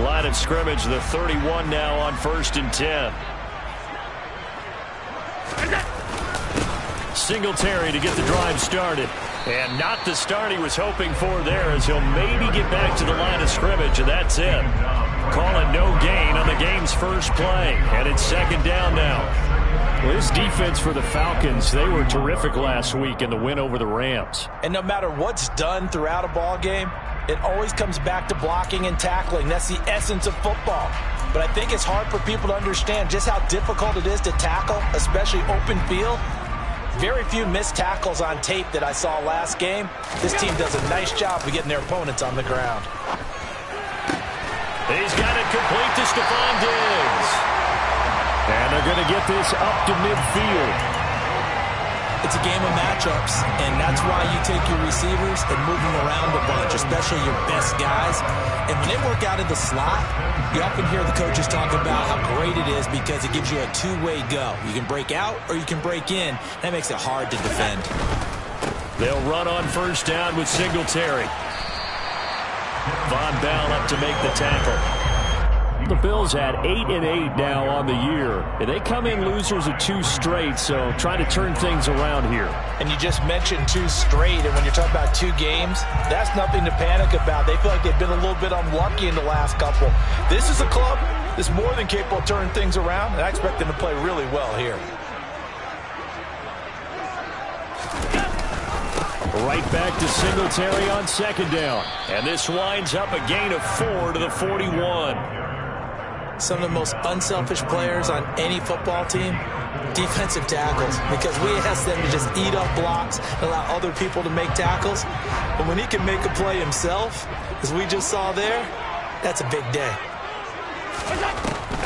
Line of scrimmage, the 31 now on 1st and 10. Singletary to get the drive started. And not the start he was hoping for there, as he'll maybe get back to the line of scrimmage, and that's it. Call it no gain on the game's first play, and it's 2nd down now. Well, this defense for the Falcons, they were terrific last week in the win over the Rams. And no matter what's done throughout a ball game, it always comes back to blocking and tackling. That's the essence of football. But I think it's hard for people to understand just how difficult it is to tackle, especially open field. Very few missed tackles on tape that I saw last game. This team does a nice job of getting their opponents on the ground. He's got it complete to Stephon Diggs. And they're going to get this up to midfield. It's a game of matchups, and that's why you take your receivers and move them around a bunch, especially your best guys. And when they work out in the slot, you often hear the coaches talk about how great it is because it gives you a two-way go. You can break out or you can break in. That makes it hard to defend. They'll run on 1st down with Singletary. Von Bell up to make the tackle. The Bills had 8-8 now on the year. And they come in losers of 2 straight, so try to turn things around here. And you just mentioned 2 straight, and when you're talking about 2 games, that's nothing to panic about. They feel like they've been a little bit unlucky in the last couple. This is a club that's more than capable of turning things around, and I expect them to play really well here. Right back to Singletary on 2nd down. And this winds up a gain of 4 to the 41. Some of the most unselfish players on any football team, defensive tackles, because we ask them to just eat up blocks and allow other people to make tackles. But when he can make a play himself, as we just saw there, that's a big day.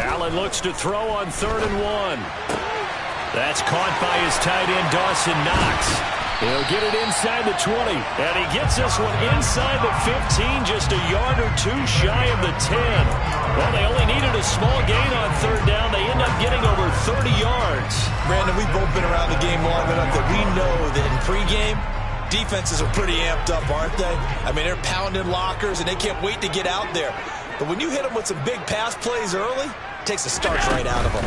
Allen looks to throw on 3rd and 1. That's caught by his tight end, Dawson Knox. He'll get it inside the 20, and he gets this one inside the 15, just a yard or 2 shy of the 10. Well, they only needed a small gain on 3rd down. They end up getting over 30 yards. Brandon, we've both been around the game long enough that we know that in pregame, defenses are pretty amped up, aren't they? I mean, they're pounding lockers, and they can't wait to get out there. But when you hit them with some big pass plays early, it takes the starch right out of them.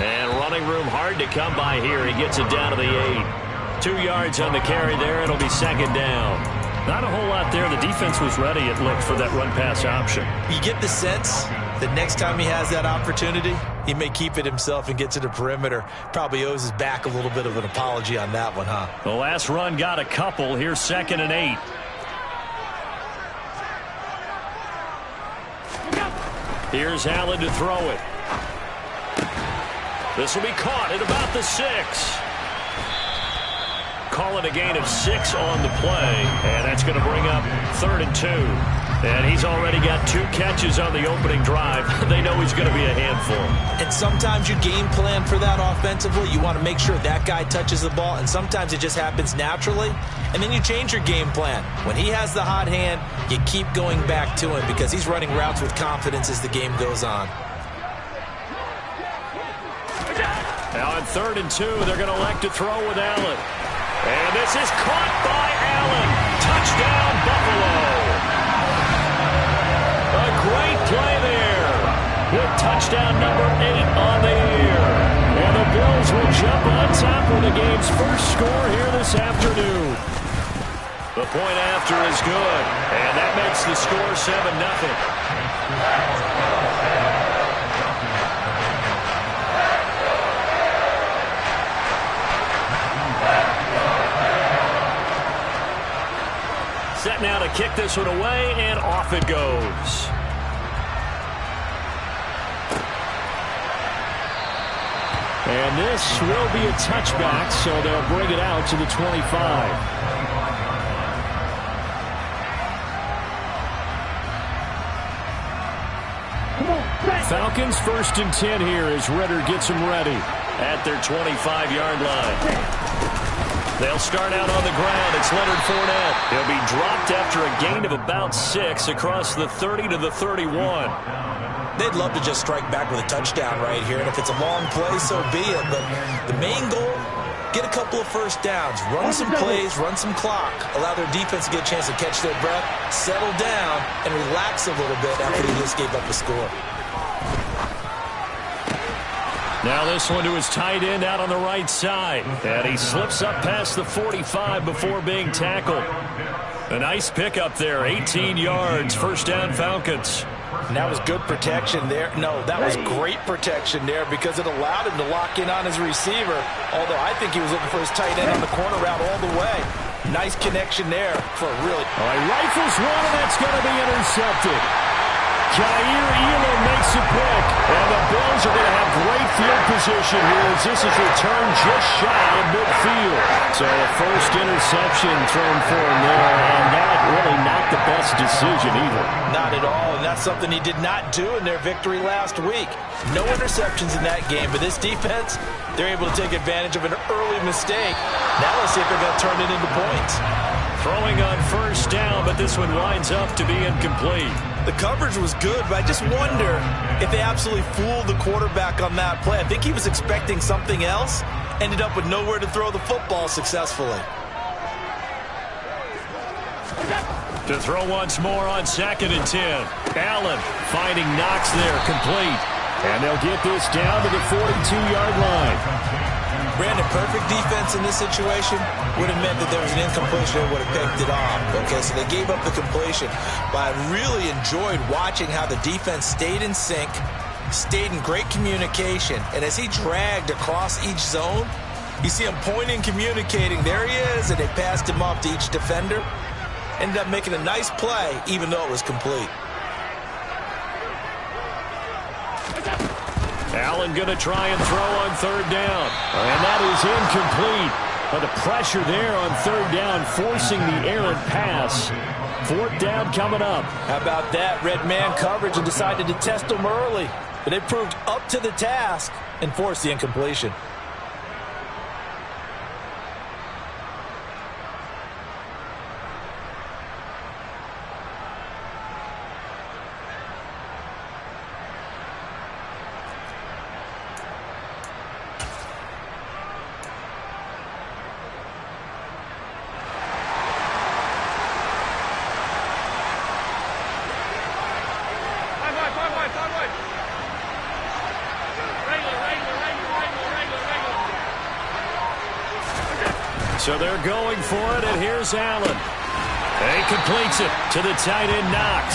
And running room hard to come by here. He gets it down to the 8. 2 yards on the carry there. It'll be 2nd down. Not a whole lot there. The defense was ready, it looked, for that run-pass option. You get the sense that next time he has that opportunity, he may keep it himself and get to the perimeter. Probably owes his back a little bit of an apology on that one, huh? The last run got a couple. Here's 2nd and 8. Here's Allen to throw it. This will be caught at about the 6. Calling a gain of 6 on the play, and that's going to bring up 3rd and 2. And he's already got 2 catches on the opening drive. They know he's going to be a handful. And sometimes you game plan for that offensively. You want to make sure that guy touches the ball, and sometimes it just happens naturally. And then you change your game plan. When he has the hot hand, you keep going back to him because he's running routes with confidence as the game goes on. Now on 3rd and 2, they're going to elect to throw with Allen. And this is caught by Allen. Touchdown, Buffalo. A great play there. With touchdown number 8 on the year. And the Bills will jump on top of the game's first score here this afternoon. The point after is good. And that makes the score 7-0. Set now to kick this one away, and off it goes. And this will be a touchback, so they'll bring it out to the 25. Falcons 1st and 10 here as Ritter gets them ready at their 25-yard line. They'll start out on the ground. It's Leonard Fournette. He'll be dropped after a gain of about 6 across the 30 to the 31. They'd love to just strike back with a touchdown right here, and if it's a long play, so be it. But the main goal get a couple of first downs, run some plays, run some clock, allow their defense to get a chance to catch their breath, settle down, and relax a little bit after they just gave up a score. Now this one to his tight end out on the right side. And he slips up past the 45 before being tackled. A nice pickup there, 18 yards, first down Falcons. And that was good protection there. No, that was great protection there because it allowed him to lock in on his receiver, although I think he was looking for his tight end on the corner route all the way. Nice connection there for a really... All right, rifles one, and that's going to be intercepted. Jair Elam makes it quick, and the Bills are going to have great field position here as this is returned just shy of midfield. So the first interception thrown for him there, and that really not the best decision either. Not at all, and that's something he did not do in their victory last week. No interceptions in that game, but this defense, they're able to take advantage of an early mistake. Now let's see if they're going to turn it into points. Throwing on first down, but this one winds up to be incomplete. The coverage was good, but I just wonder if they absolutely fooled the quarterback on that play. I think he was expecting something else, ended up with nowhere to throw the football successfully. To throw once more on 2nd and 10. Allen finding Knox there, complete. And they'll get this down to the 42-yard line. Brandon, perfect defense in this situation would have meant that there was an incompletion that would have picked it off. Okay, so they gave up the completion. But I really enjoyed watching how the defense stayed in sync, stayed in great communication. And as he dragged across each zone, you see him pointing, communicating. There he is, and they passed him off to each defender. Ended up making a nice play, even though it was complete. Allen going to try and throw on 3rd down. And that is incomplete. But the pressure there on 3rd down, forcing the errant pass. 4th down coming up. How about that? Red man coverage and decided to test them early. But they proved up to the task and forced the incompletion. So they're going for it, and here's Allen. He completes it to the tight end, Knox.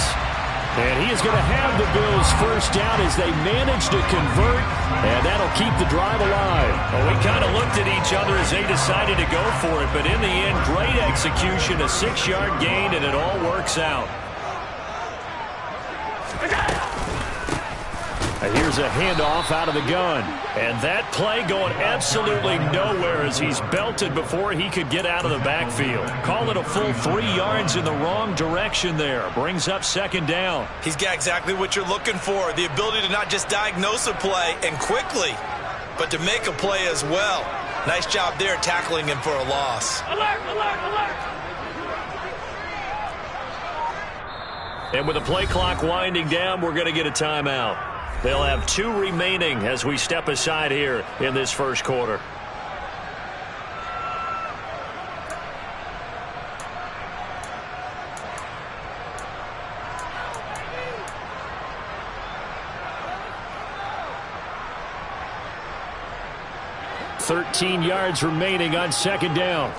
And he is going to have the Bills first down as they manage to convert, and that'll keep the drive alive. Well, we kind of looked at each other as they decided to go for it, but in the end, great execution, a 6-yard gain, and it all works out. Here's a handoff out of the gun. And that play going absolutely nowhere as he's belted before he could get out of the backfield. Call it a full 3 yards in the wrong direction there. Brings up 2nd down. He's got exactly what you're looking for. The ability to not just diagnose a play and quickly, but to make a play as well. Nice job there tackling him for a loss. Alert, alert, alert. And with the play clock winding down, we're going to get a timeout. They'll have 2 remaining as we step aside here in this first quarter. $13 yards remaining on 2nd down.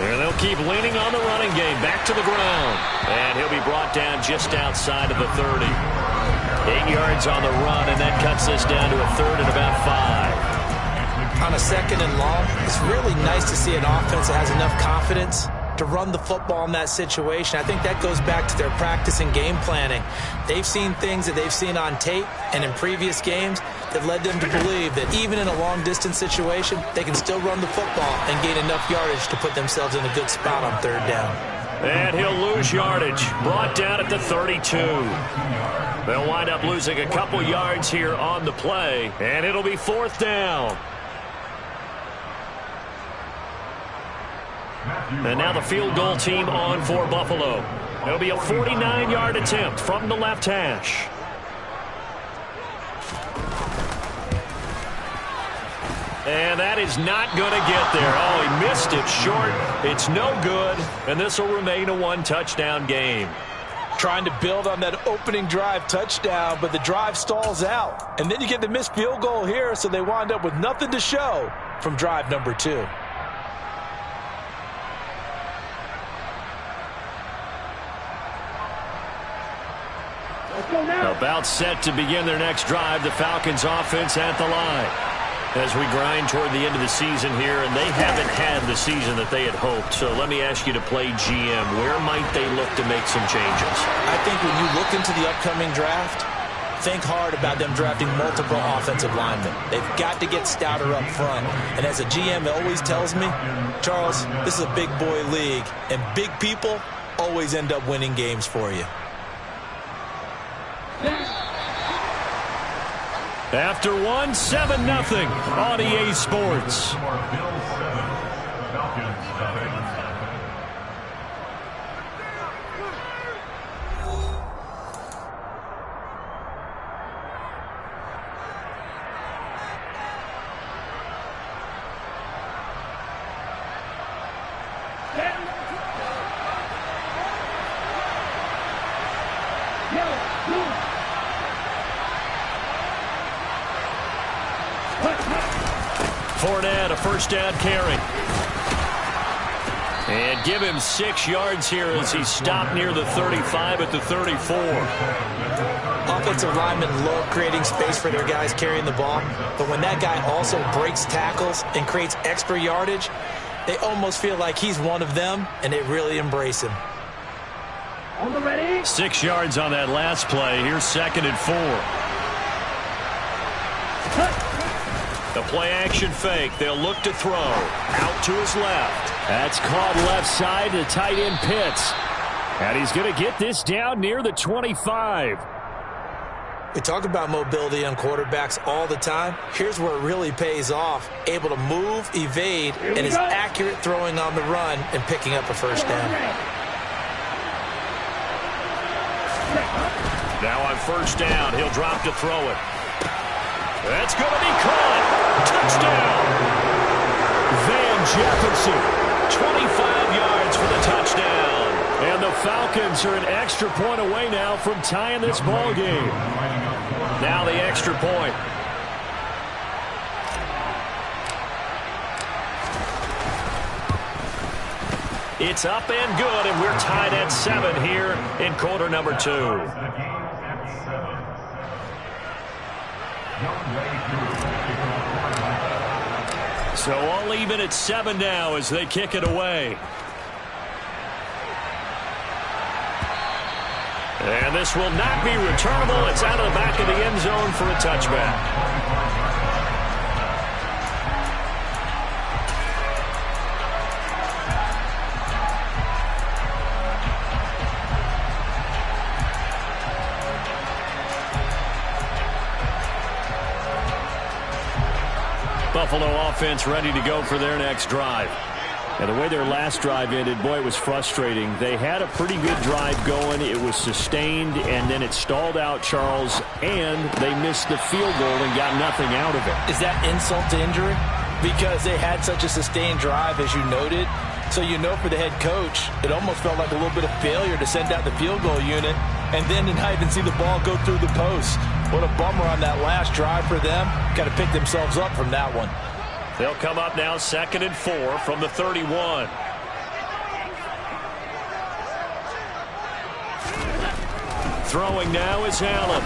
And they'll keep leaning on the running game. Back to the ground. And he'll be brought down just outside of the 30. 8 yards on the run, and that cuts this down to a 3rd and about 5. On a 2nd and long, it's really nice to see an offense that has enough confidence to run the football in that situation. I think that goes back to their practice and game planning. They've seen things that they've seen on tape and in previous games that led them to believe that even in a long-distance situation, they can still run the football and gain enough yardage to put themselves in a good spot on 3rd down. And he'll lose yardage. Brought down at the 32. They'll wind up losing a couple yards here on the play, and it'll be 4th down. And now the field goal team on for Buffalo. It'll be a 49-yard attempt from the left hash. And that is not going to get there. Oh, he missed it short. It's no good. And this will remain a one-touchdown game. Trying to build on that opening drive touchdown, but the drive stalls out. And then you get the missed field goal here, so they wind up with nothing to show from drive number 2. About set to begin their next drive, the Falcons offense at the line. As we grind toward the end of the season here, and they haven't had the season that they had hoped. So let me ask you to play GM. Where might they look to make some changes? I think when you look into the upcoming draft, think hard about them drafting multiple offensive linemen. They've got to get stouter up front. And as a GM always tells me, Charles, this is a big boy league, and big people always end up winning games for you. After 7-0 on EA Sports. Fournette, a first down carry. And give him 6 yards here as he stopped near the 35 at the 34. Offensive linemen love creating space for their guys carrying the ball, but when that guy also breaks tackles and creates extra yardage, they almost feel like he's one of them, and they really embrace him. 6 yards on that last play. Here's 2nd and 4. The play-action fake. They'll look to throw. Out to his left. That's caught left side to tight end Pitts. And he's going to get this down near the 25. We talk about mobility on quarterbacks all the time. Here's where it really pays off. Able to move, evade, and is accurate throwing on the run and picking up a first down. Now on first down, he'll drop to throw it. That's going to be caught. Touchdown. Van Jefferson, 25 yards for the touchdown. And the Falcons are an extra point away now from tying this ball game. Now the extra point. It's up and good, and we're tied at 7 here in quarter number 2. So all even at 7 now as they kick it away. And this will not be returnable. It's out of the back of the end zone for a touchback. Buffalo offense ready to go for their next drive. And the way their last drive ended, boy, it was frustrating. They had a pretty good drive going. It was sustained, and then it stalled out, Charles, and they missed the field goal and got nothing out of it. Is that insult to injury? Because they had such a sustained drive, as you noted. So you know for the head coach, it almost felt like a little bit of failure to send out the field goal unit and then to not even see the ball go through the post. What a bummer on that last drive for them. Got to pick themselves up from that one. They'll come up now 2nd and 4 from the 31. Throwing now is Allen.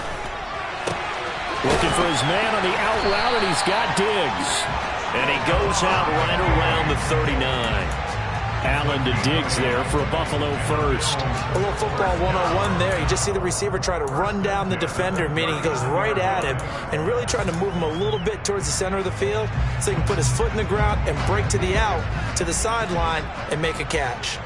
Looking for his man on the out route, and he's got Diggs. And he goes out right around the 39. Allen to Diggs there for a Buffalo first. A little football 101 there. You just see the receiver try to run down the defender, meaning he goes right at him and really trying to move him a little bit towards the center of the field so he can put his foot in the ground and break to the out, to the sideline, and make a catch.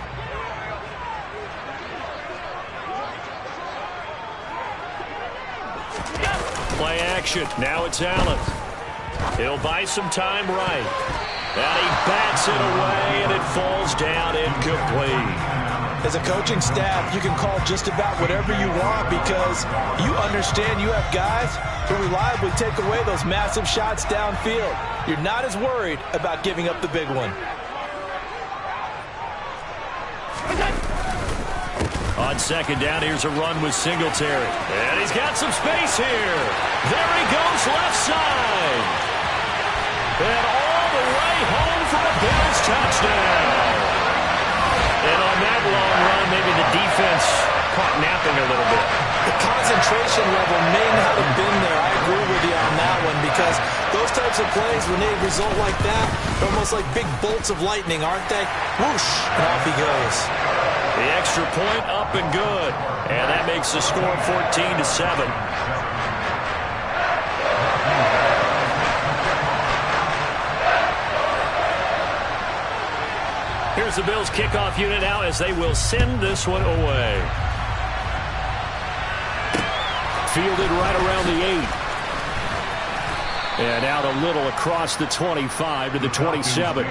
Play action. Now it's Allen. He'll buy some time right. And he bats it away, and it falls down incomplete. As a coaching staff, you can call just about whatever you want because you understand you have guys who reliably take away those massive shots downfield. You're not as worried about giving up the big one. On second down, here's a run with Singletary. And he's got some space here. There he goes, left side. And all the way home for a Bills touchdown. And on that long run, maybe the defense caught napping a little bit. The concentration level may not have been there. I agree with you on that one because those types of plays, when they result like that, they're almost like big bolts of lightning, aren't they? Whoosh, and off he goes. The extra point up and good. And that makes the score 14-7. Here's the Bills kickoff unit now as they will send this one away. Fielded right around the 8. And out a little across the 25 to the 27.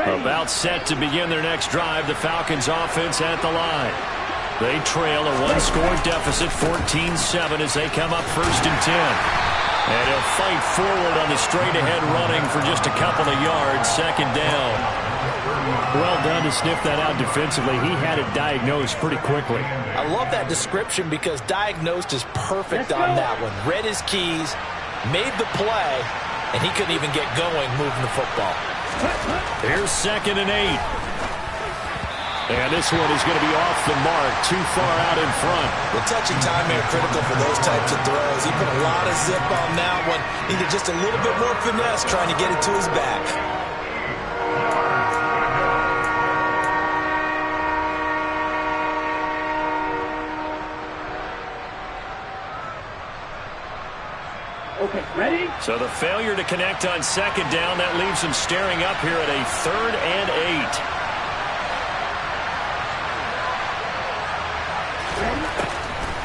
About set to begin their next drive, the Falcons offense at the line. They trail a one-score deficit, 14-7, as they come up 1st and 10. And he'll fight forward on the straight-ahead running for just a couple of yards, 2nd down. Well done to sniff that out defensively. He had it diagnosed pretty quickly. I love that description because diagnosed is perfect on that one. Read his keys, made the play, and he couldn't even get going moving the football. Here's 2nd and 8. And this one is going to be off the mark, too far out in front. The touching timing are critical for those types of throws. He put a lot of zip on that one. Needed just a little bit more finesse trying to get it to his back. Okay, ready? So the failure to connect on 2nd down, that leaves him staring up here at a 3rd and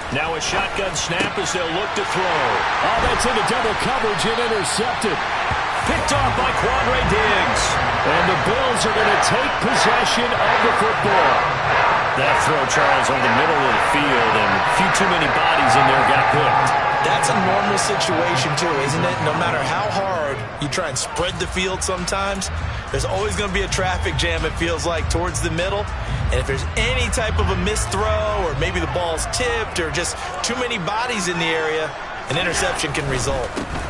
8. Now a shotgun snap as they'll look to throw. Oh, that's into double coverage and intercepted. Picked off by Quandre Diggs. And the Bills are going to take possession of the football. That throw, Charles, on the middle of the field, and a few too many bodies in there got picked. That's a normal situation, too, isn't it? No matter how hard you try and spread the field sometimes, there's always going to be a traffic jam, it feels like, towards the middle. And if there's any type of a missed throw or maybe the ball's tipped or just too many bodies in the area, an interception can result.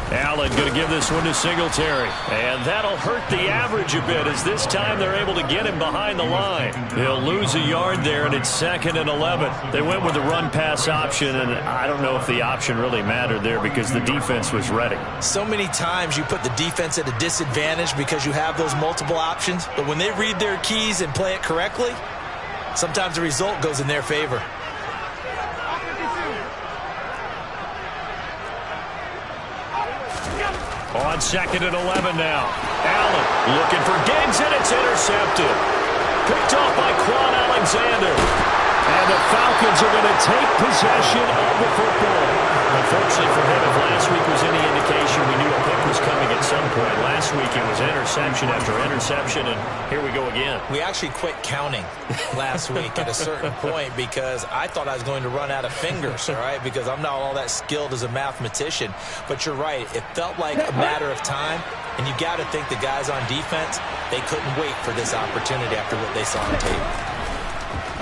Allen going to give this one to Singletary. And that'll hurt the average a bit as this time they're able to get him behind the line. He'll lose a yard there, and it's 2nd and 11. They went with the run-pass option, and I don't know if the option really mattered there because the defense was ready. So many times you put the defense at a disadvantage because you have those multiple options, but when they read their keys and play it correctly, sometimes the result goes in their favor. On 2nd and 11 now. Allen looking for Diggs, and it's intercepted. Picked off by Quan Alexander. And the Falcons are going to take possession of the football. Unfortunately for him, if last week was any indication, we knew a pick was coming at some point. Last week it was interception after interception, and here we go again. We actually quit counting last week at a certain point because I thought I was going to run out of fingers, all right, because I'm not all that skilled as a mathematician. But you're right. It felt like a matter of time, and you got to think the guys on defense, they couldn't wait for this opportunity after what they saw on tape.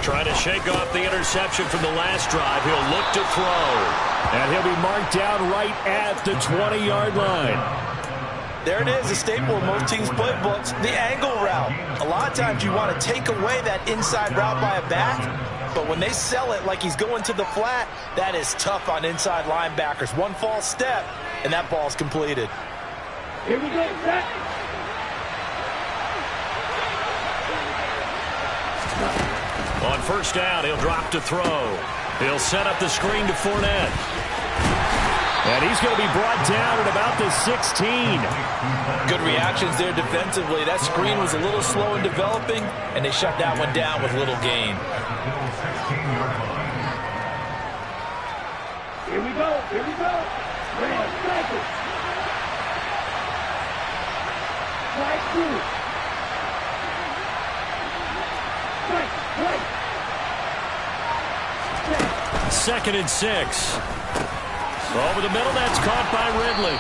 Trying to shake off the interception from the last drive. He'll look to throw. And he'll be marked down right at the 20-yard line. There it is, a staple of most teams' playbooks, the angle route. A lot of times you want to take away that inside route by a back, but when they sell it like he's going to the flat, that is tough on inside linebackers. One false step, and that ball's completed. Here we go, set. On 1st down, he'll drop to throw. He'll set up the screen to Fournette. And he's going to be brought down at about the 16. Good reactions there defensively. That screen was a little slow in developing, and they shut that one down with little gain. Here we go. Here we go. Red, cycle. Right through. Right. 2nd and 6. Over the middle, that's caught by Ridley.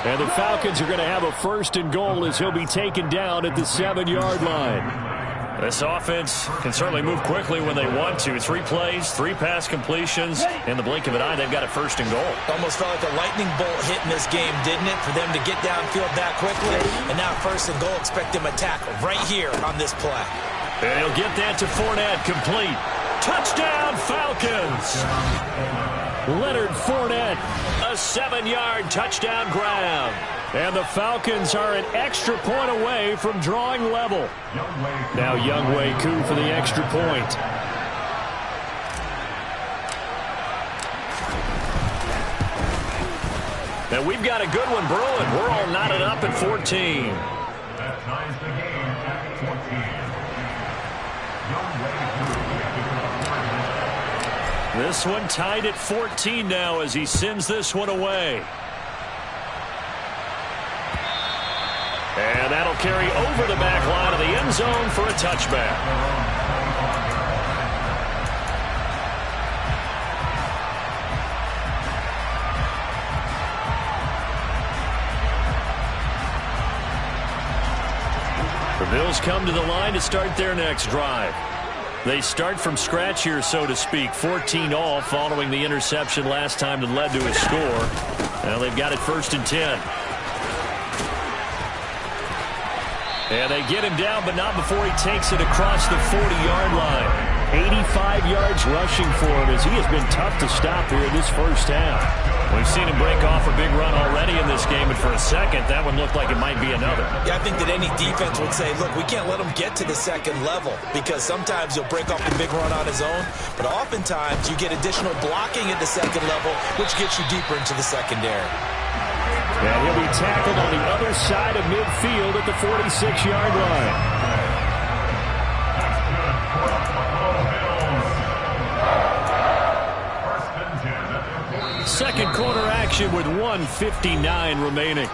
And the Falcons are going to have a 1st and goal as he'll be taken down at the 7-yard line. This offense can certainly move quickly when they want to. 3 plays, 3 pass completions. In the blink of an eye, they've got a 1st and goal. Almost felt like a lightning bolt hit in this game, didn't it? For them to get downfield that quickly. And now 1st and goal, expect them to tackle right here on this play. And he'll get that to Fournette, complete. Touchdown, Falcons! Leonard Fournette, a 7-yard touchdown grab. And the Falcons are an extra point away from drawing level. Now Younghoe Koo for the extra point. And we've got a good one brewing. We're all knotted up at 14. That ties the game at 14. This one tied at 14 now as he sends this one away. And that'll carry over the back line of the end zone for a touchback. The Bills come to the line to start their next drive. They start from scratch here, so to speak. 14 all following the interception last time that led to a score. Now they've got it 1st and 10. And they get him down, but not before he takes it across the 40-yard line. 85 yards rushing for him as he has been tough to stop here in this first half. We've seen him break off a big run already in this game, but for a second, that one looked like it might be another. Yeah, I think that any defense would say, look, we can't let him get to the second level because sometimes he'll break off a big run on his own, but oftentimes you get additional blocking at the second level, which gets you deeper into the secondary. And he'll be tackled on the other side of midfield at the 46-yard line. Second quarter action with 1:59 remaining.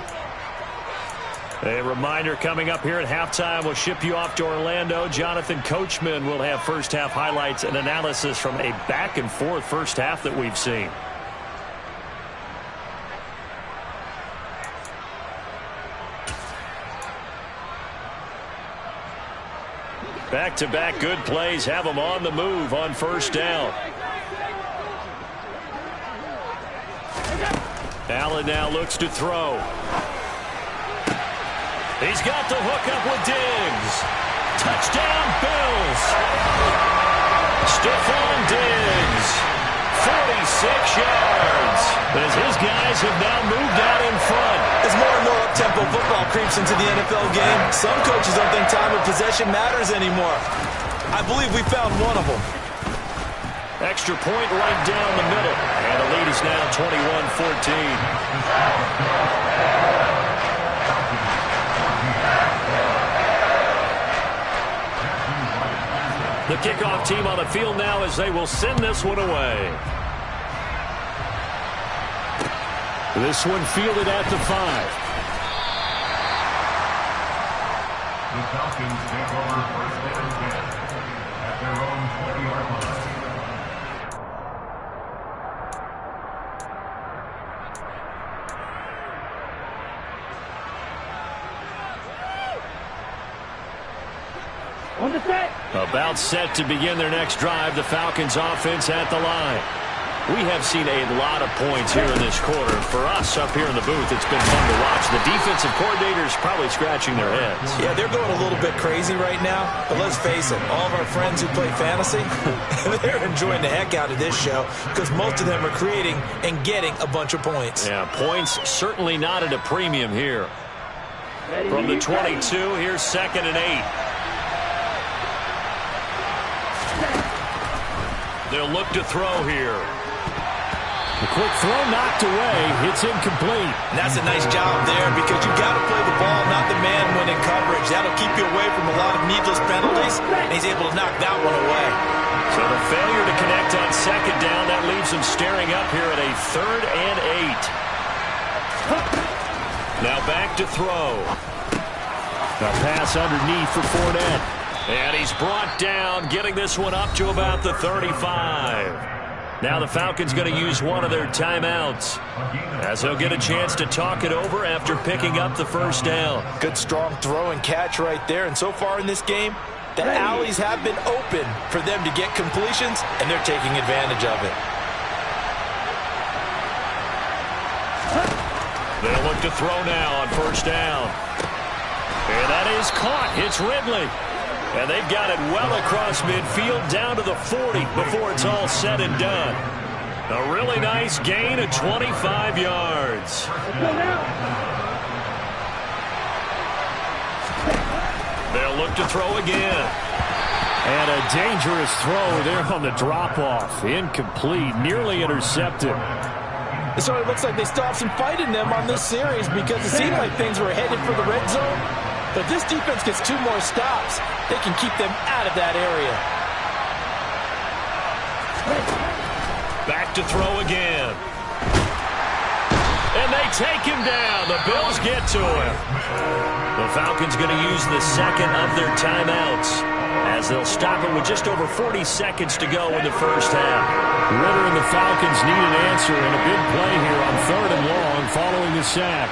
A reminder coming up here at halftime. We'll ship you off to Orlando. Jonathan Coachman will have first half highlights and analysis from a back and forth first half that we've seen. Back-to-back good plays have them on the move on first down. Allen now looks to throw. He's got the hook up with Diggs. Touchdown, Bills. Stephon Diggs, 46 yards. As his guys have now moved out in front. As more and more up-tempo football creeps into the NFL game, some coaches don't think time of possession matters anymore. I believe we found one of them. Extra point right down the middle. And the lead is now 21-14. The kickoff team on the field now as they will send this one away. This one fielded at the 5. The Falcons take over 1st and 10 at their own 20-yard line. On the set. About set to begin their next drive. The Falcons offense at the line. We have seen a lot of points here in this quarter. For us up here in the booth, it's been fun to watch. The defensive coordinators probably scratching their heads. Yeah, they're going a little bit crazy right now. But let's face it, all of our friends who play fantasy, they're enjoying the heck out of this show because most of them are creating and getting a bunch of points. Yeah, points certainly not at a premium here. From the 22, here's 2nd and 8. They'll look to throw here. The quick throw knocked away. It's incomplete. And that's a nice job there because you've got to play the ball, not the man when in coverage. That'll keep you away from a lot of needless penalties, and he's able to knock that one away. So the failure to connect on second down, that leaves him staring up here at a 3rd and 8. Now back to throw. A pass underneath for Fournette. And he's brought down, getting this one up to about the 35. Now the Falcons going to use one of their timeouts, as they'll get a chance to talk it over after picking up the first down. Good strong throw and catch right there. And so far in this game, the alleys have been open for them to get completions, and they're taking advantage of it. They'll look to throw now on first down. And that is caught. It's Ridley. And they've got it well across midfield down to the 40 before it's all said and done. A really nice gain of 25 yards. They'll look to throw again. And a dangerous throw there on the drop-off. Incomplete, nearly intercepted. So it looks like they still have some fight in them on this series because it seemed like things were headed for the red zone. But this defense gets 2 more stops. They can keep them out of that area. Back to throw again. And they take him down. The Bills get to him. The Falcons going to use the second of their timeouts, as they'll stop it with just over 40 seconds to go in the first half. Ritter and the Falcons need an answer, and a big play here on 3rd and long following the sack.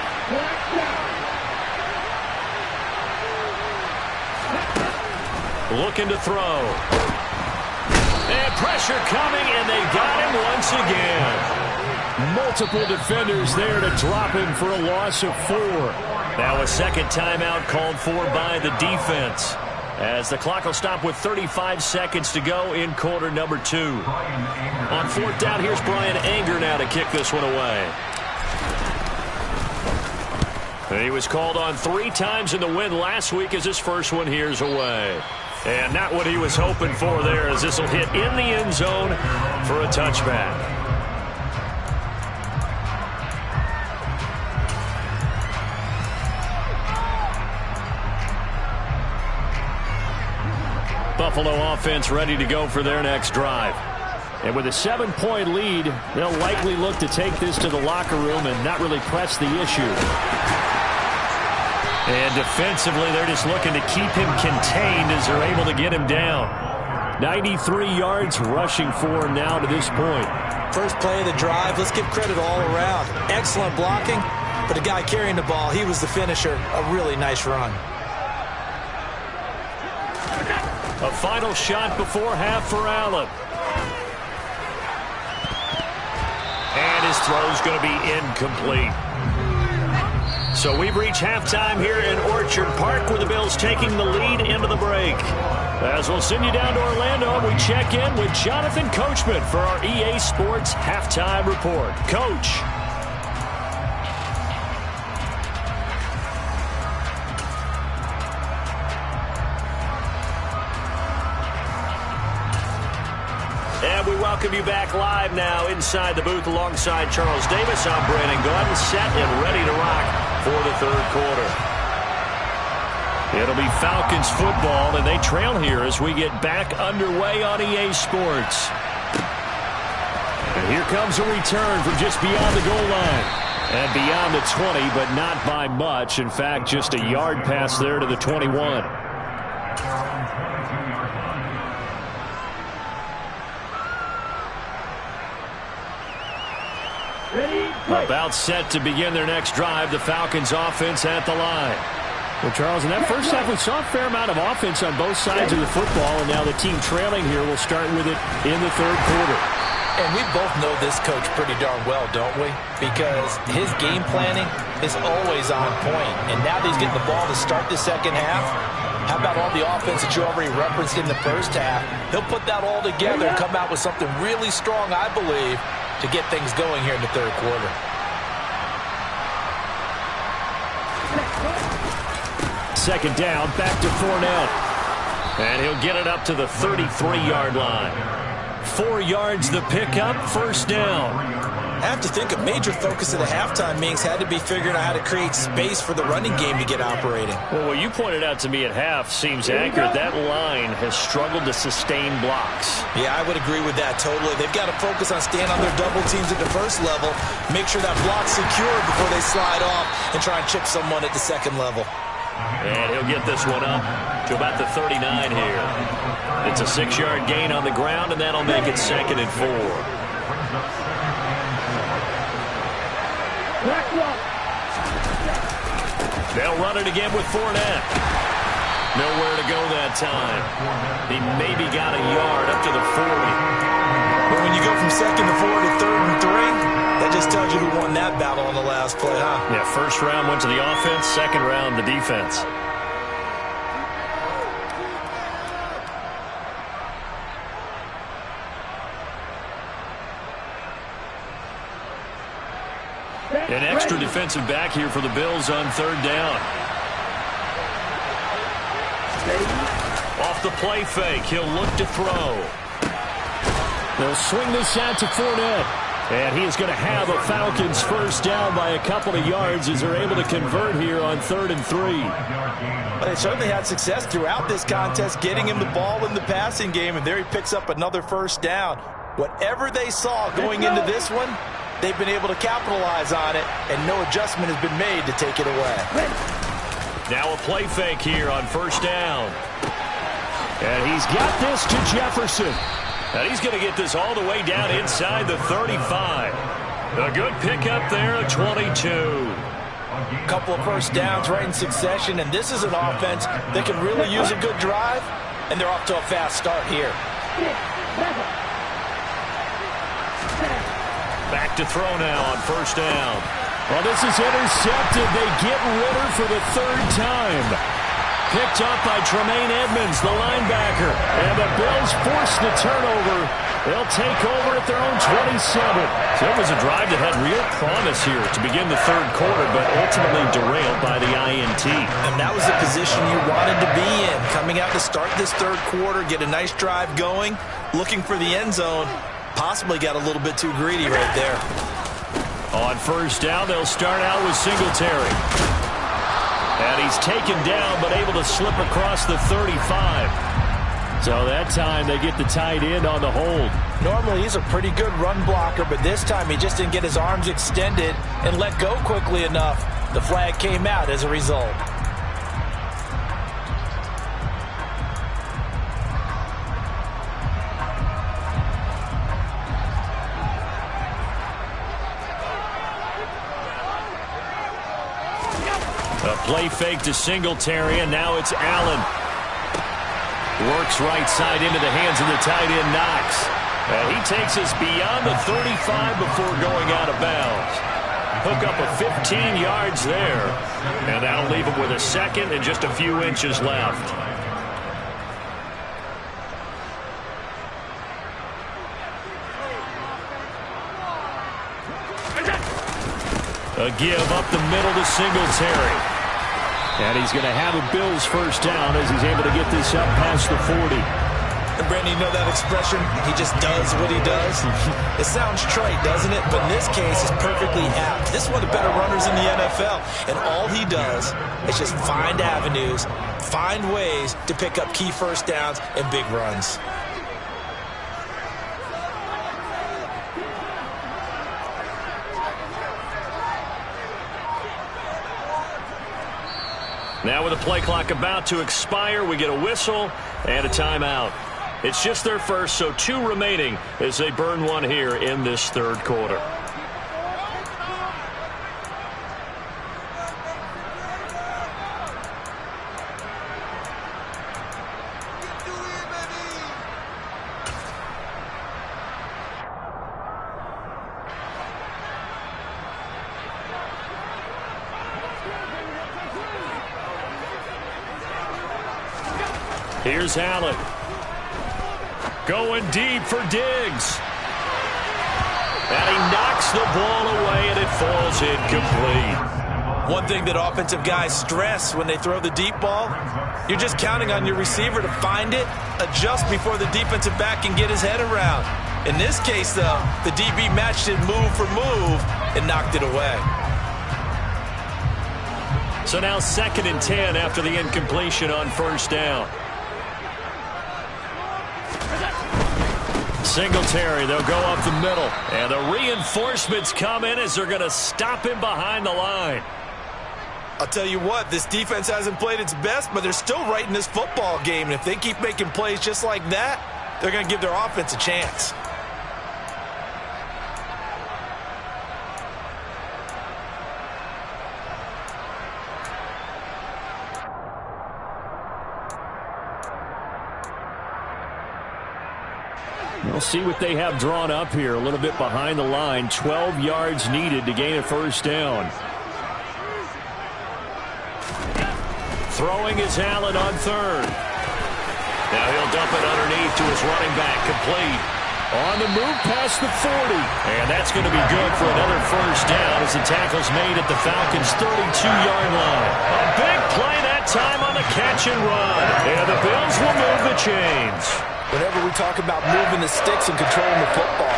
Looking to throw. And pressure coming, and they got him once again. Multiple defenders there to drop him for a loss of 4. Now a second timeout called for by the defense, as the clock will stop with 35 seconds to go in quarter number 2. On 4th down, here's Brian Anger now to kick this one away. He was called on 3 times in the win last week, as his first one here's away. And not what he was hoping for there, as this will hit in the end zone for a touchback. Buffalo offense ready to go for their next drive. And with a 7-point lead, they'll likely look to take this to the locker room and not really press the issue. And defensively, they're just looking to keep him contained as they're able to get him down. 93 yards rushing for him now to this point. First play of the drive, let's give credit all around. Excellent blocking, but the guy carrying the ball, he was the finisher. A really nice run. A final shot before half for Allen. And his throw's going to be incomplete. So we've reached halftime here in Orchard Park, where the Bills taking the lead into the break. As we'll send you down to Orlando, we check in with Jonathan Coachman for our EA Sports Halftime Report. Coach. And we welcome you back live now inside the booth alongside Charles Davis. I'm Brandon Gordon, set and ready to rock for the 3rd quarter. It'll be Falcons football, and they trail here as we get back underway on EA Sports. And here comes a return from just beyond the goal line. And beyond the 20, but not by much. In fact, just a yard pass there to the 21. About set to begin their next drive, the Falcons offense at the line. Well, Charles, in that first half, we saw a fair amount of offense on both sides of the football, and now the team trailing here will start with it in the 3rd quarter. And we both know this coach pretty darn well, don't we? Because his game planning is always on point. And now that he's getting the ball to start the second half, how about all the offense that you already referenced in the first half? He'll put that all together and come out with something really strong, I believe, to get things going here in the 3rd quarter. Second down, back to Fournette. And he'll get it up to the 33-yard line. 4 yards the pickup, first down. I have to think a major focus of the halftime meetings had to be figuring out how to create space for the running game to get operating. Well, what you pointed out to me at half seems accurate. That line has struggled to sustain blocks. Yeah, I would agree with that totally. They've got to focus on staying on their double teams at the first level, make sure that block's secure before they slide off and try and chip someone at the second level. And he'll get this one up to about the 39 here. It's a 6-yard gain on the ground, and that'll make it 2nd and 4. They'll run it again with Fournette. Nowhere to go that time. He maybe got a yard up to the 40. But when you go from 2nd to 4 to 3rd and 3, that just tells you who won that battle on the last play, huh? Yeah, first round went to the offense, second round the defense. An extra defensive back here for the Bills on 3rd down. Off the play fake, he'll look to throw. They'll swing this out to Fournette. And he is going to have a Falcons first down by a couple of yards as they're able to convert here on 3rd and 3. But they certainly had success throughout this contest, getting him the ball in the passing game, and there he picks up another first down. Whatever they saw going into this one, they've been able to capitalize on it, and no adjustment has been made to take it away. Now a play fake here on first down. And he's got this to Jefferson. And he's going to get this all the way down inside the 35. A good pickup there at 22. A couple of first downs right in succession, and this is an offense that can really use a good drive, and they're off to a fast start here. Back to throw now on first down. Well, this is intercepted. They get Ritter for the 3rd time. Picked up by Tremaine Edmonds, the linebacker. And the Bills force the turnover. They'll take over at their own 27. So it was a drive that had real promise here to begin the 3rd quarter, but ultimately derailed by the INT. And that was the position you wanted to be in. Coming out to start this 3rd quarter, get a nice drive going, looking for the end zone. Possibly got a little bit too greedy right there. On first down, they'll start out with Singletary. And he's taken down, but able to slip across the 35. So that time they get the tight end on the hold. Normally he's a pretty good run blocker, but this time he just didn't get his arms extended and let go quickly enough. The flag came out as a result. A play fake to Singletary, and now it's Allen. Works right side into the hands of the tight end, Knox. And he takes us beyond the 35 before going out of bounds. Hook up a 15 yards there. And that'll leave him with a 2nd and just a few inches left. A give up the middle to Singletary. And he's going to have a Bills first down as he's able to get this up past the 40. And Brandon, you know that expression, he just does what he does? It sounds trite, doesn't it? But in this case, it's perfectly apt. This is one of the better runners in the NFL. And all he does is just find avenues, find ways to pick up key first downs and big runs. Now with the play clock about to expire, we get a whistle and a timeout. It's just their first, so 2 remaining as they burn one here in this 3rd quarter. Here's Allen. Going deep for Diggs. And he knocks the ball away, and it falls incomplete. One thing that offensive guys stress when they throw the deep ball, you're just counting on your receiver to find it, adjust before the defensive back can get his head around. In this case, though, the DB matched it move for move and knocked it away. So now 2nd and 10 after the incompletion on first down. Singletary, they'll go up the middle. And the reinforcements come in as they're going to stop him behind the line. I'll tell you what, this defense hasn't played its best, but they're still right in this football game. And if they keep making plays just like that, they're going to give their offense a chance. We'll see what they have drawn up here. A little bit behind the line. 12 yards needed to gain a first down. Throwing is Allen on 3rd. Now he'll dump it underneath to his running back. Complete. On the move past the 40. And that's going to be good for another first down as the tackle's made at the Falcons' 32-yard line. A big play that time on the catch and run. And the Bills will move the chains. Whenever we talk about moving the sticks and controlling the football,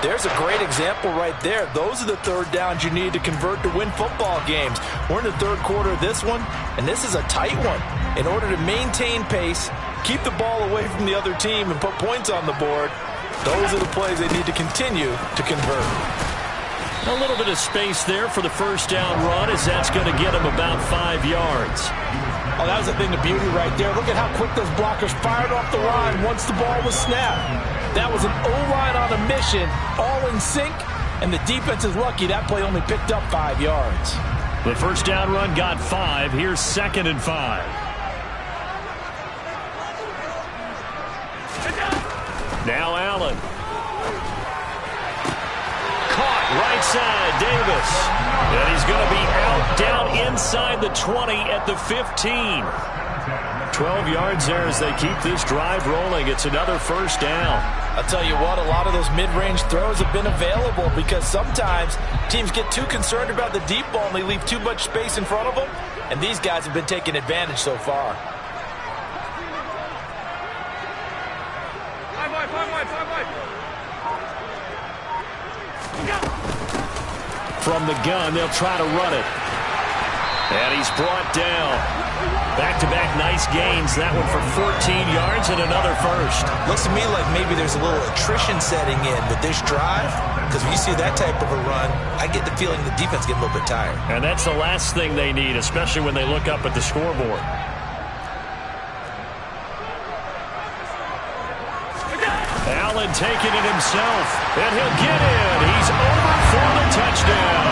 there's a great example right there. Those are the third downs you need to convert to win football games. We're in the third quarter of this one, and this is a tight one. In order to maintain pace, keep the ball away from the other team, and put points on the board, those are the plays they need to continue to convert. A little bit of space there for the first down run as that's going to get him about 5 yards. Oh, that was a thing of beauty right there. Look at how quick those blockers fired off the line once the ball was snapped. That was an O-line on a mission, all in sync, and the defense is lucky that play only picked up 5 yards. The first down run got 5. Here's 2nd and 5. Now Allen. Caught right side, Davis. And he's going to be out down inside the 20 at the 15. 12 yards there as they keep this drive rolling. It's another first down. I'll tell you what, a lot of those mid-range throws have been available because sometimes teams get too concerned about the deep ball and they leave too much space in front of them, and these guys have been taking advantage so far. From the gun, they'll try to run it. And he's brought down. Back-to-back nice gains. That one for 14 yards and another first. Looks to me like maybe there's a little attrition setting in with this drive, because when you see that type of a run, I get the feeling the defense get a little bit tired. And that's the last thing they need, especially when they look up at the scoreboard. Allen taking it himself, and he'll get in. He's over for the touchdown.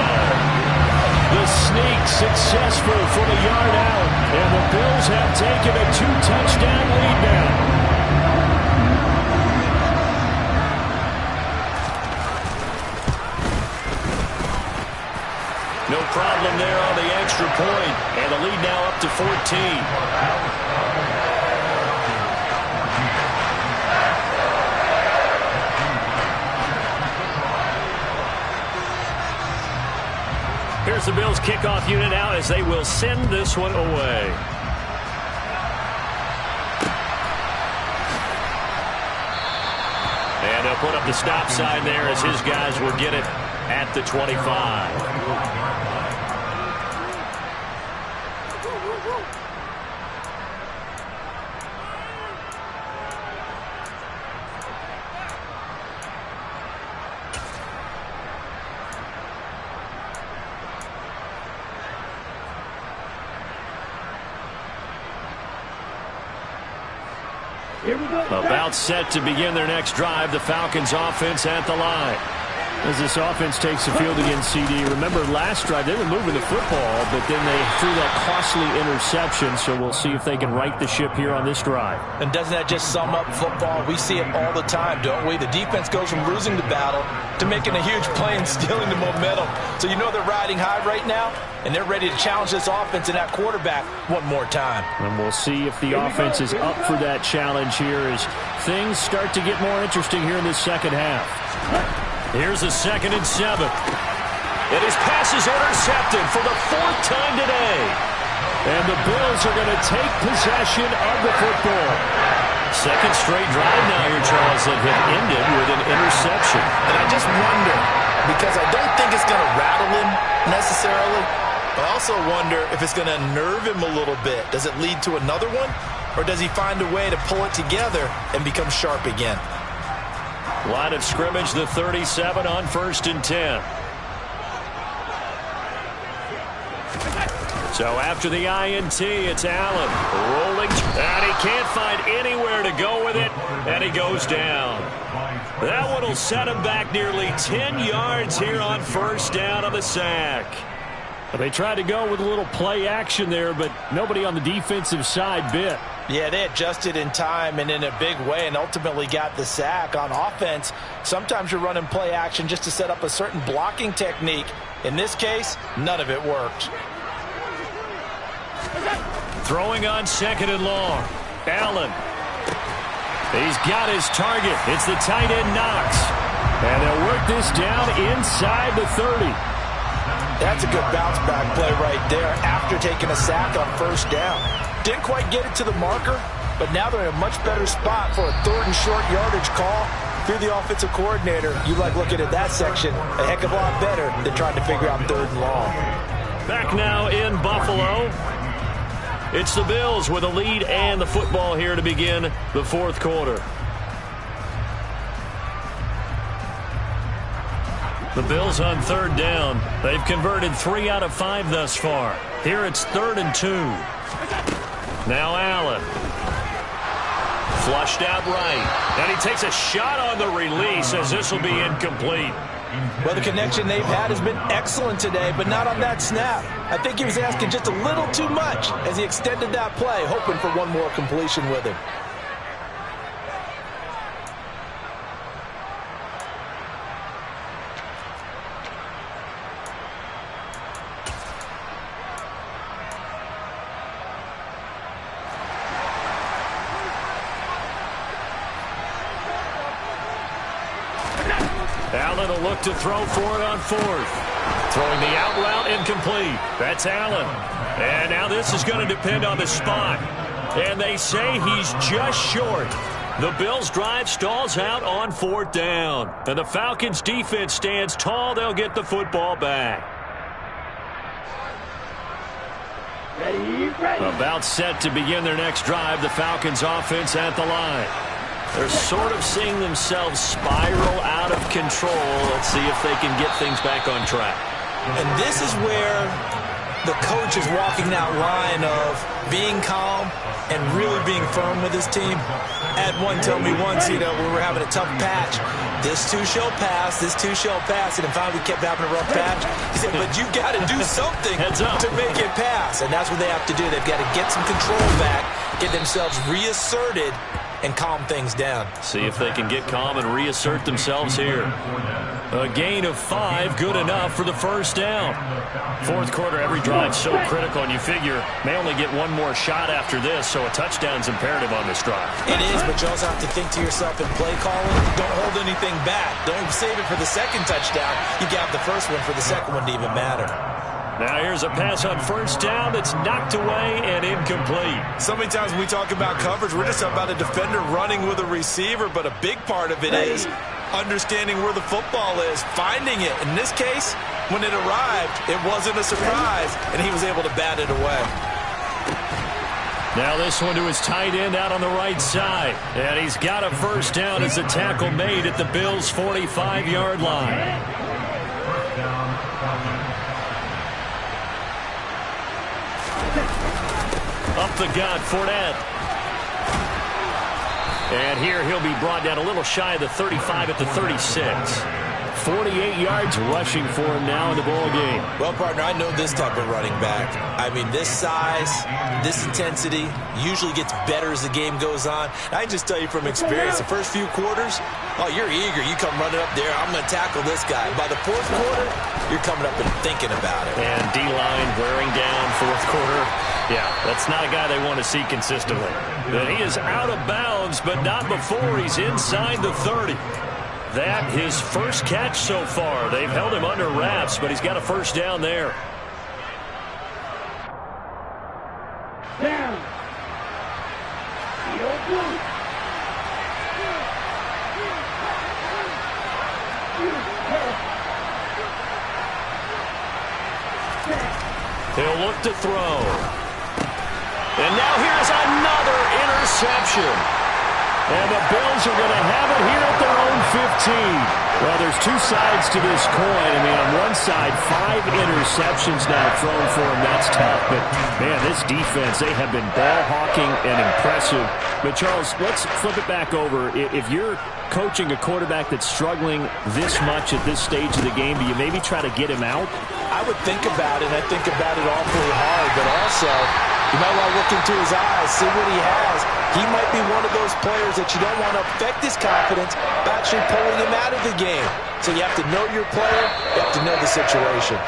The sneak successful from a yard out, and the Bills have taken a 2-touchdown lead now. No problem there on the extra point, and the lead now up to 14. Here's the Bills kickoff unit out as they will send this one away. And they'll put up the stop sign there as his guys will get it at the 25. About set to begin their next drive, the Falcons offense at the line. As this offense takes the field against CD. Remember last drive, they were moving the football, but then they threw that costly interception, so we'll see if they can right the ship here on this drive. And doesn't that just sum up football? We see it all the time, don't we? The defense goes from losing the battle to making a huge play and stealing the momentum. So you know they're riding high right now, and they're ready to challenge this offense and that quarterback one more time. And we'll see if the offense is up for that challenge here as things start to get more interesting here in this second half. Here's a 2nd and 7. And his pass is intercepted for the 4th time today. And the Bills are going to take possession of the football. Second straight drive now here, Charles, that have ended with an interception. And I just wonder, because I don't think it's going to rattle him necessarily, but I also wonder if it's going to nerve him a little bit. Does it lead to another one? Or does he find a way to pull it together and become sharp again? Line of scrimmage, the 37 on 1st and 10. So after the INT, it's Allen rolling, and he can't find anywhere to go with it, and he goes down. That one will set him back nearly 10 yards here on 1st down on the sack. They tried to go with a little play action there, but nobody on the defensive side bit. Yeah, they adjusted in time and in a big way and ultimately got the sack. On offense, sometimes you're running play action just to set up a certain blocking technique. In this case, none of it worked. Throwing on 2nd and long. Allen. He's got his target. It's the tight end Knox. And they'll work this down inside the 30. That's a good bounce back play right there after taking a sack on 1st down. Didn't quite get it to the marker, but now they're in a much better spot for a 3rd and short yardage call. If you're the offensive coordinator, you like looking at that section a heck of a lot better than trying to figure out 3rd and long. Back now in Buffalo. It's the Bills with a lead and the football here to begin the 4th quarter. The Bills on 3rd down. They've converted 3 out of 5 thus far. Here it's 3rd and 2. Now Allen. Flushed out right. And he takes a shot on the release as this will be incomplete. Well, the connection they've had has been excellent today, but not on that snap. I think he was asking just a little too much as he extended that play, hoping for one more completion with him. Allen will look to throw for it on 4th. Throwing the out route incomplete. That's Allen. And now this is going to depend on the spot. And they say he's just short. The Bills' drive stalls out on 4th down. And the Falcons' defense stands tall. They'll get the football back. Ready. About set to begin their next drive. The Falcons' offense at the line. They're sort of seeing themselves spiral out of control. Let's see if they can get things back on track. And this is where the coach is walking that line of being calm and really being firm with his team. Had one tell me once, when we were having a tough patch, this too shall pass, this too shall pass, and then finally we kept having a rough patch. He said, but you got to do something to make it pass, and that's what they have to do. They've got to get some control back, get themselves reasserted, and calm things down. See if they can get calm and reassert themselves here. A gain of 5, good enough for the 1st down. 4th quarter, every drive so critical, and you figure may only get one more shot after this, so a touchdown's imperative on this drive. It is, but you also have to think to yourself in play calling, don't hold anything back. Don't save it for the 2nd touchdown. You got the 1st one for the 2nd one to even matter. Now here's a pass on 1st down that's knocked away and incomplete. So many times when we talk about coverage, we're just about a defender running with a receiver, but a big part of it is understanding where the football is, finding it. In this case, when it arrived, it wasn't a surprise, and he was able to bat it away. Now this one to his tight end out on the right side. And he's got a 1st down as the tackle made at the Bills' 45-yard line. Up the gut, Fournette. And here he'll be brought down a little shy of the 35 at the 36. 48 yards rushing for him now in the ball game. Well, partner, I know this type of running back. I mean, this size, this intensity usually gets better as the game goes on. I can just tell you from experience, the first few quarters, oh, you're eager. You come running up there, I'm going to tackle this guy. By the 4th quarter, you're coming up and thinking about it. And D-line wearing down 4th quarter. Yeah, that's not a guy they want to see consistently. And he is out of bounds, but not before he's inside the 30. that his first catch so far. They've held him under wraps, but he's got a first down there. Down. Field goal. He'll look to throw. And now here's another interception. And the Bills are going to have it here at their own 15. Well, there's two sides to this coin. I mean, on one side, 5 interceptions now thrown for him. That's tough. But, man, this defense, they have been ball hawking and impressive. But, Charles, let's flip it back over. If you're coaching a quarterback that's struggling this much at this stage of the game, do you maybe try to get him out? I would think about it, and I think about it awfully hard. But also, you might want to look into his eyes, see what he has. He might be one of those players that you don't want to affect his confidence by actually pulling him out of the game. So you have to know your player. You have to know the situation.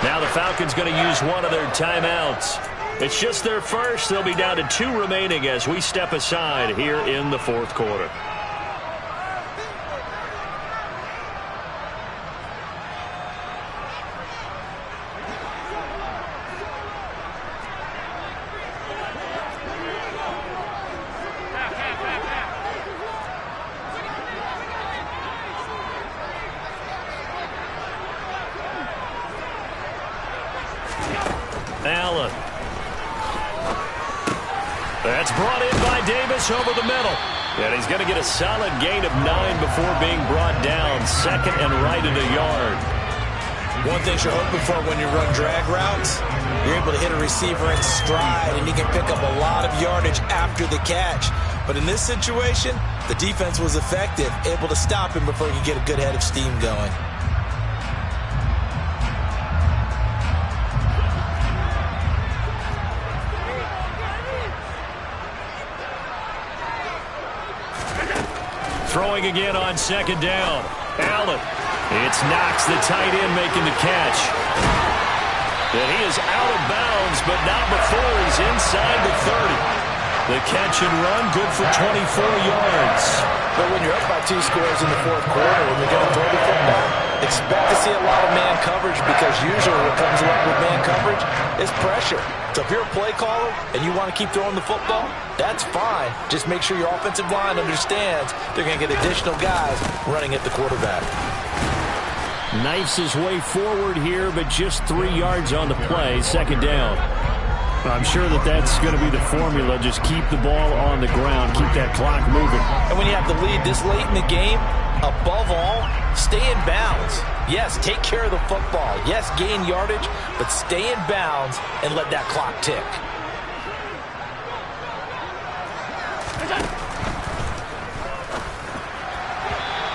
Now the Falcons going to use one of their timeouts. It's just their first. They'll be down to 2 remaining as we step aside here in the fourth quarter. Allen. That's brought in by Davis over the middle. And he's going to get a solid gain of 9 before being brought down. Second and right at a yard. One thing you're hoping for when you run drag routes, you're able to hit a receiver in stride, and he can pick up a lot of yardage after the catch. But in this situation, the defense was effective, able to stop him before he could get a good head of steam going. Throwing again on second down. Allen. It's Knox, the tight end, making the catch. And he is out of bounds, but not before he's inside the 30. The catch and run, good for 24 yards. But when you're up by 2 scores in the fourth quarter, when you're going to throw the football, expect to see a lot of man coverage, because usually what comes along with man coverage is pressure. So if you're a play caller and you want to keep throwing the football, that's fine. Just make sure your offensive line understands they're going to get additional guys running at the quarterback. Knifes his way forward here, but just 3 yards on the play. Second down. I'm sure that's going to be the formula. Just keep the ball on the ground. Keep that clock moving. And when you have the lead this late in the game, above all, stay in bounds. Yes, take care of the football. Yes, gain yardage, but stay in bounds and let that clock tick.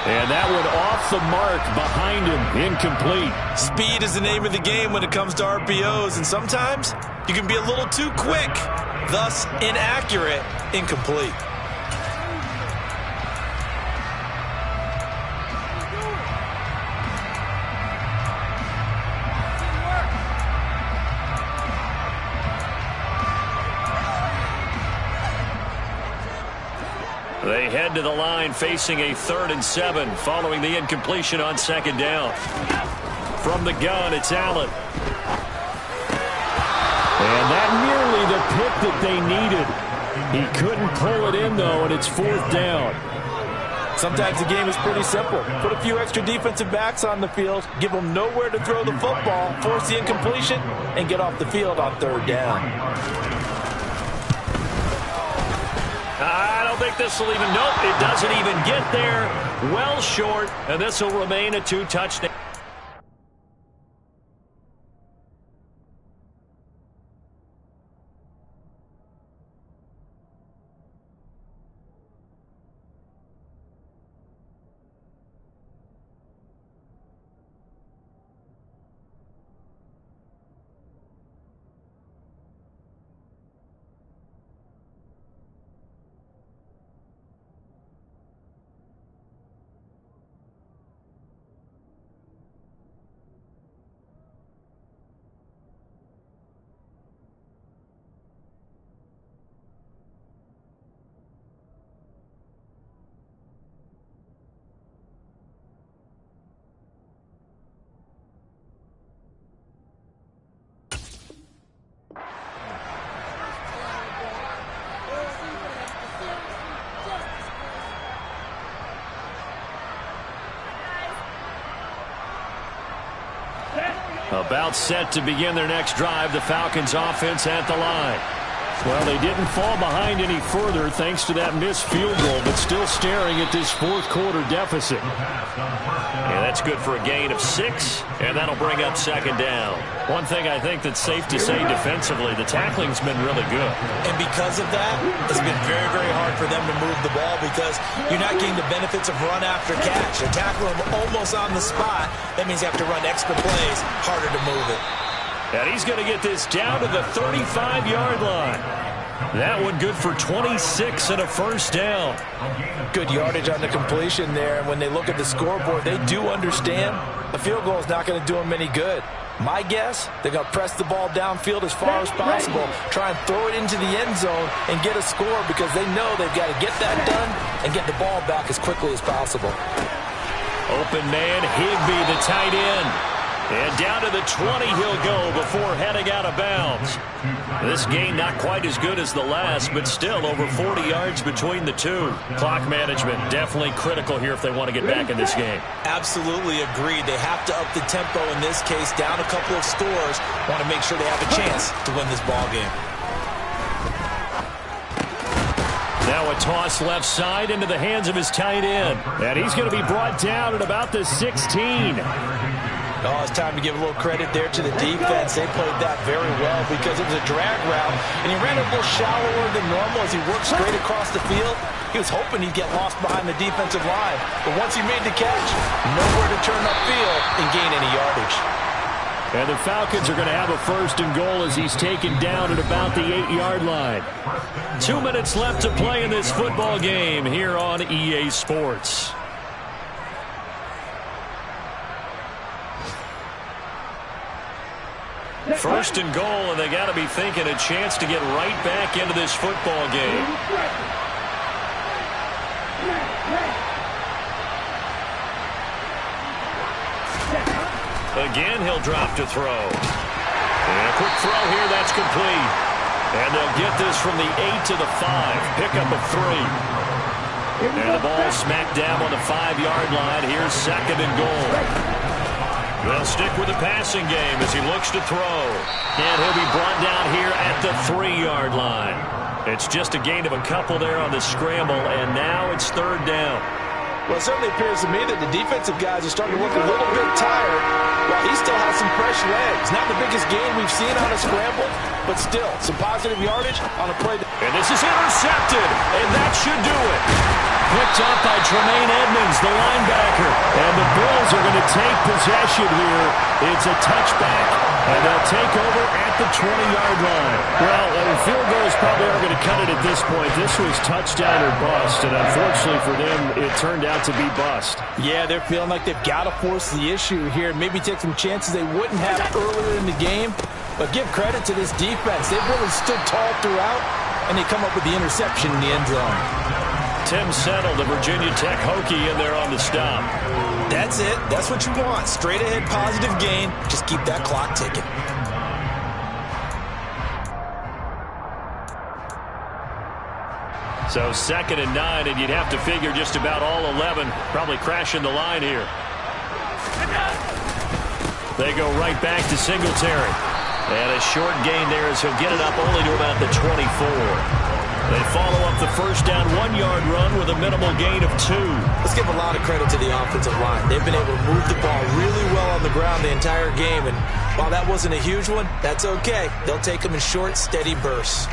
And that one off the mark behind him, incomplete. Speed is the name of the game when it comes to RPOs, and sometimes you can be a little too quick, thus inaccurate, incomplete. They head to the line facing a 3rd and 7 following the incompletion on second down. From the gun, it's Allen. And that nearly the pick that they needed. He couldn't pull it in, though, and it's 4th down. Sometimes the game is pretty simple. Put a few extra defensive backs on the field, give them nowhere to throw the football, force the incompletion, and get off the field on 3rd down. I don't think this will even, nope, it doesn't even get there. Well short, and this will remain a 2-touchdown. About set to begin their next drive, the Falcons offense at the line. Well, they didn't fall behind any further thanks to that missed field goal, but still staring at this fourth quarter deficit. And that's good for a gain of 6, and that'll bring up second down. One thing I think that's safe to say defensively, the tackling's been really good. And because of that, it's been very, very hard for them to move the ball because you're not getting the benefits of run after catch. They're tackling them almost on the spot. That means you have to run extra plays, harder to move it. And he's going to get this down to the 35-yard line. That one good for 26 and a first down. Good yardage on the completion there. And when they look at the scoreboard, they do understand the field goal is not going to do them any good. My guess, they're going to press the ball downfield as far as possible, try and throw it into the end zone and get a score because they know they've got to get that done and get the ball back as quickly as possible. Open man, Higbee, the tight end. And down to the 20 he'll go before heading out of bounds. This game not quite as good as the last, but still over 40 yards between the two. Clock management definitely critical here if they want to get back in this game. Absolutely agreed. They have to up the tempo in this case, down a couple of scores. Want to make sure they have a chance to win this ball game. Now a toss left side into the hands of his tight end. And he's going to be brought down at about the 16. Oh, it's time to give a little credit there to the defense. They played that very well because it was a drag route, and he ran a little shallower than normal as he worked straight across the field. He was hoping he'd get lost behind the defensive line, but once he made the catch, nowhere to turn upfield and gain any yardage. And the Falcons are going to have a first and goal as he's taken down at about the 8-yard line. 2 minutes left to play in this football game here on EA Sports. First and goal, and they got to be thinking a chance to get right back into this football game. Again, he'll drop to throw. And a quick throw here, that's complete. And they'll get this from the 8 to the 5. Pickup of 3. And the ball smacked down on the 5-yard line. Here's second and goal. They'll stick with the passing game as he looks to throw. And he'll be brought down here at the 3-yard line. It's just a gain of a couple there on the scramble, and now it's third down. Well, it certainly appears to me that the defensive guys are starting to look a little bit tired while he still has some fresh legs. Not the biggest gain we've seen on a scramble, but still some positive yardage on a play. And this is intercepted, and that should do it. Picked up by Tremaine Edmonds, the linebacker. And the Bills are going to take possession here. It's a touchback, and they'll take over at the 20-yard line. Well, field goals probably aren't going to cut it at this point. This was touchdown or bust, and unfortunately for them, it turned out to be bust. Yeah, they're feeling like they've got to force the issue here. Maybe take some chances they wouldn't have earlier in the game. But give credit to this defense. They've really stood tall throughout, and they come up with the interception in the end zone. Tim Settle, the Virginia Tech Hokie, in there on the stop. That's it. That's what you want. Straight ahead positive gain. Just keep that clock ticking. So 2nd and 9, and you'd have to figure just about all 11 probably crashing the line here. They go right back to Singletary. And a short gain there as he'll get it up only to about the 24. They follow up the first down 1-yard run with a minimal gain of 2. Let's give a lot of credit to the offensive line. They've been able to move the ball really well on the ground the entire game. And while that wasn't a huge one, that's okay. They'll take them in short, steady bursts.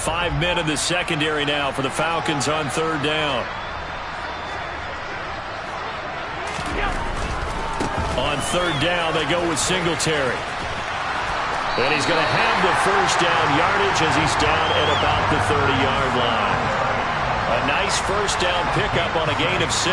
Five men in the secondary now for the Falcons on third down. On third down, they go with Singletary. And he's going to have the first down yardage as he's down at about the 30-yard line. A nice first down pickup on a gain of 6.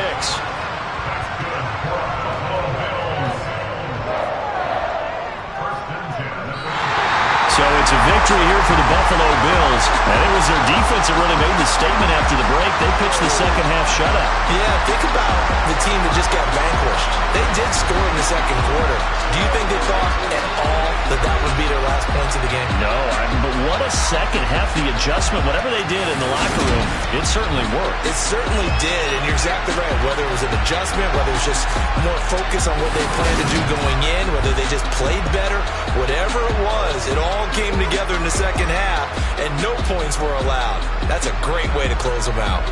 So So it's a victory here for the Buffalo Bills. And it was their defense that really made the statement after the break. They pitched the second half shutout. Yeah, think about the team that just got vanquished. They did score in the second quarter. Do you think they thought at all that would be their last points of the game? No, but what a second half. The adjustment, whatever they did in the locker room, it certainly worked. It certainly did, and you're exactly right. Whether it was an adjustment, whether it was just more focus on what they planned to do going in, whether they just played better, whatever it was, it all came together in the second half, and no points were allowed. That's a great way to close them out.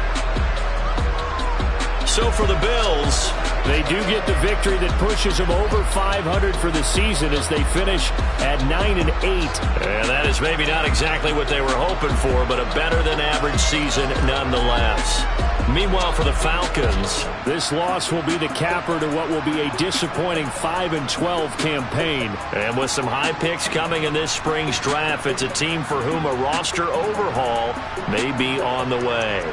So for the Bills, they do get the victory that pushes them over 500 for the season as they finish at 9-8. And that is maybe not exactly what they were hoping for, but a better than average season nonetheless. Meanwhile, for the Falcons, this loss will be the capper to what will be a disappointing 5-12 campaign. And with some high picks coming in this spring's draft, it's a team for whom a roster overhaul may be on the way.